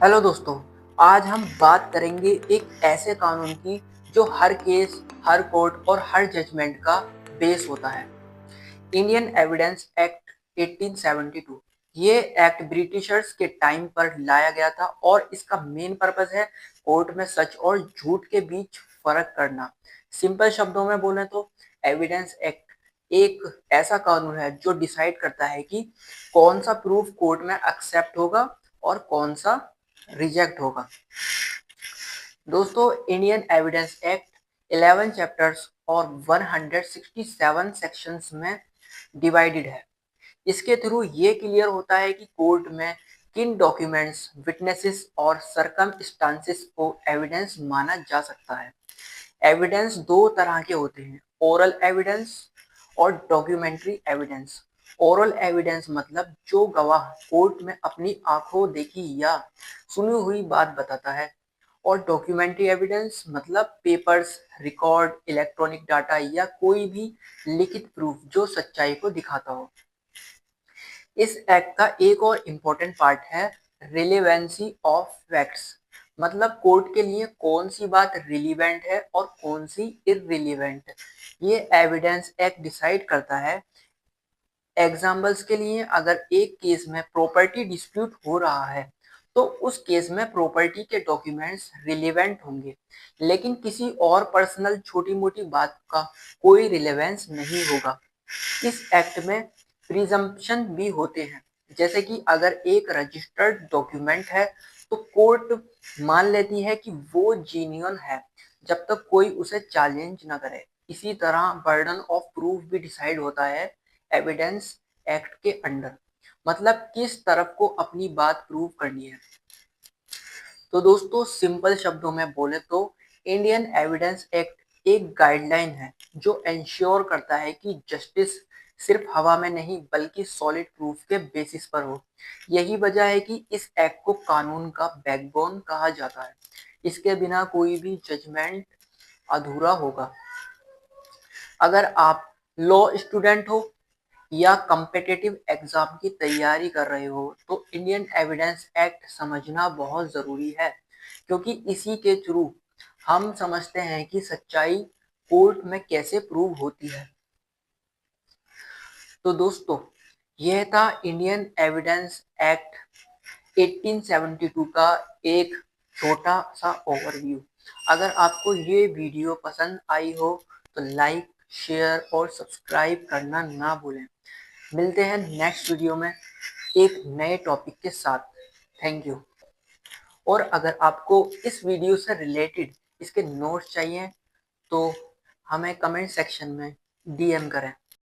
Hello दोस्तों, आज हम बात करेंगे एक ऐसे कानून की जो हर केस, हर कोर्ट और हर जजमेंट का बेस होता है। Indian evidence act 1872। ये एक्ट ब्रिटिशर्स के टाइम पर लाया गया था और इसका मेन पर्पस है कोर्ट में सच और झूठ के बीच फर्क करना। सिंपल शब्दों में बोलें तो एविडेंस एक्ट एक ऐसा कानून है जो डिसाइड करता है कि कौन सा प्रूफ कोर्ट में एक्सेप्ट होगा और कौन सा रिजेक्ट होगा। दोस्तों, इंडियन एविडेंस एक्ट 11 चैप्टर्स और 167 सेक्शंस में डिवाइडेड है। इसके थ्रू ये क्लियर होता है कि कोर्ट में किन डॉक्यूमेंट्स, विटनेसेस और सर्कमस्टांसेस को एविडेंस माना जा सकता है। एविडेंस दो तरह के होते हैं, ओरल एविडेंस और डॉक्यूमेंट्री एविडेंस। ओरल एविडेंस मतलब जो गवाह कोर्ट में अपनी आंखों देखी या सुनी हुई बात बताता है, और डॉक्यूमेंट्री एविडेंस मतलब पेपर्स, रिकॉर्ड, इलेक्ट्रॉनिक डाटा या कोई भी लिखित प्रूफ जो सच्चाई को दिखाता हो। इस एक्ट का एक और इम्पोर्टेंट पार्ट है रिलेवेंसी ऑफ फैक्ट्स, मतलब कोर्ट के लिए कौन सी बात रिलीवेंट है और कौन सी इररिलीवेंट। ये एविडेंस एक्ट डिसाइड करता है। एग्जाम्पल्स के लिए, अगर एक केस में प्रॉपर्टी डिस्प्यूट हो रहा है तो उस केस में प्रॉपर्टी के डॉक्यूमेंट्स रिलेवेंट होंगे, लेकिन किसी और पर्सनल छोटी मोटी बात का कोई रिलेवेंस नहीं होगा। इस एक्ट में प्रिजम्पशन भी होते हैं, जैसे कि अगर एक रजिस्टर्ड डॉक्यूमेंट है तो कोर्ट मान लेती है कि वो जेन्युइन है जब तक कोई उसे चैलेंज न करे। इसी तरह बर्डन ऑफ प्रूफ भी डिसाइड होता है एविडेंस एक्ट के अंडर, मतलब किस तरफ को अपनी बात प्रूव करनी है। तो दोस्तों, सिंपल शब्दों में बोले तो इंडियन एविडेंस एक्ट एक गाइडलाइन है जो इंश्योर करता है कि जस्टिस सिर्फ हवा में नहीं बल्कि सॉलिड प्रूफ के बेसिस पर हो। यही वजह है कि इस एक्ट को कानून का बैकबोन कहा जाता है। इसके बिना कोई भी जजमेंट अधूरा होगा। अगर आप लॉ स्टूडेंट हो या कम्पिटिटिव एग्जाम की तैयारी कर रहे हो तो इंडियन एविडेंस एक्ट समझना बहुत ज़रूरी है, क्योंकि इसी के थ्रू हम समझते हैं कि सच्चाई कोर्ट में कैसे प्रूव होती है। तो दोस्तों, यह था इंडियन एविडेंस एक्ट 1872 का एक छोटा सा ओवरव्यू। अगर आपको ये वीडियो पसंद आई हो तो लाइक, शेयर और सब्सक्राइब करना ना भूलें। मिलते हैं नेक्स्ट वीडियो में एक नए टॉपिक के साथ। Thank you. और अगर आपको इस वीडियो से रिलेटेड इसके नोट्स चाहिए तो हमें कमेंट सेक्शन में डीएम करें।